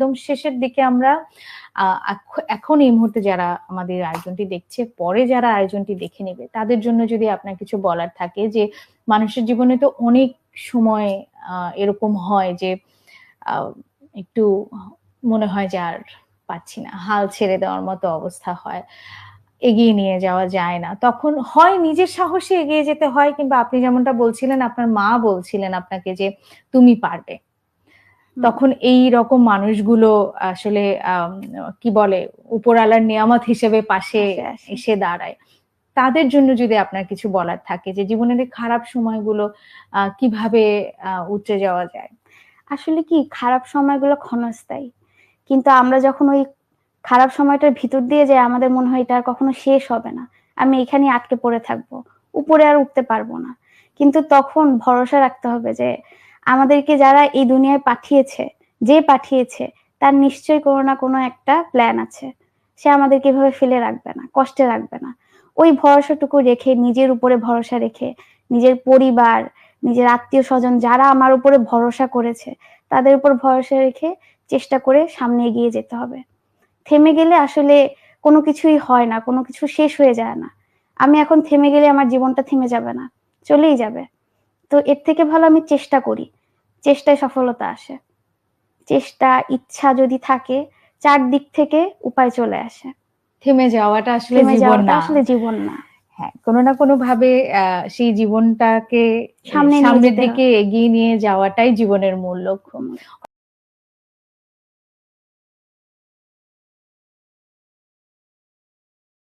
একদম শেষের দিকে আমরা এখন এই মুহূর্তে যারা আমাদের আয়োজনটি দেখছে, পরে যারা আয়োজনটি দেখে নেবে, তাদের জন্য যদি আপনার কিছু বলার থাকে, যে মানুষের জীবনে তো অনেক সময় এরকম হয় যে একটু মনে হয় যে আর পাচ্ছি না, হাল ছেড়ে দেওয়ার মতো অবস্থা হয়, এগিয়ে নিয়ে যাওয়া যায় না, তখন হয় নিজের সাহসে এগিয়ে যেতে হয়, কিংবা আপনি যেমনটা বলছিলেন আপনার মা বলছিলেন আপনাকে যে তুমি পারবে, তখন এই রকম মানুষগুলো আসলে কি বলে উপরওয়ালার নিয়ামত হিসেবে পাশে এসে দাঁড়ায়। তাদের জন্য যদি আপনার কিছু বলার থাকে, যে জীবনের এই খারাপ সময়গুলো কিভাবে উতরে যাওয়া যায়। আসলে কি, খারাপ সময়গুলো ক্ষণস্থায়ী, কিন্তু আমরা যখন ওই খারাপ সময়টার ভিতর দিয়ে যাই, আমাদের মনে হয় এটা আর কখনো শেষ হবে না, আমি এখানে আটকে পড়ে থাকবো, উপরে আর উঠতে পারবো না। কিন্তু তখন ভরসা রাখতে হবে যে আমাদেরকে যারা এই দুনিয়ায় পাঠিয়েছে, যে পাঠিয়েছে তার নিশ্চয়ই কোনো না কোনো একটা প্ল্যান আছে, সে আমাদেরকে এভাবে ফেলে রাখবে না, কষ্টে রাখবে না। ওই ভরসাটুকু রেখে, নিজের উপরে ভরসা রেখে, নিজের পরিবার, নিজের আত্মীয় স্বজন যারা আমার উপরে ভরসা করেছে, তাদের উপর ভরসা রেখে চেষ্টা করে সামনে এগিয়ে যেতে হবে। থেমে গেলে আসলে কোনো কিছুই হয় না, কোনো কিছু শেষ হয়ে যায় না। আমি এখন থেমে গেলে আমার জীবনটা থেমে যাবে না, চলেই যাবে। তো এর থেকে ভালো আমি চেষ্টা করি, চেষ্টায় সফলতা আসে। চেষ্টা, ইচ্ছা যদি থাকে, চারদিক থেকে উপায় চলে আসে। থেমে যাওয়াটা আসলে জীবন না। হ্যাঁ, কোনো না কোনো ভাবে সেই জীবনটাকে সামনের দিকে এগিয়ে নিয়ে যাওয়াটাই জীবনের মূল লক্ষ্য।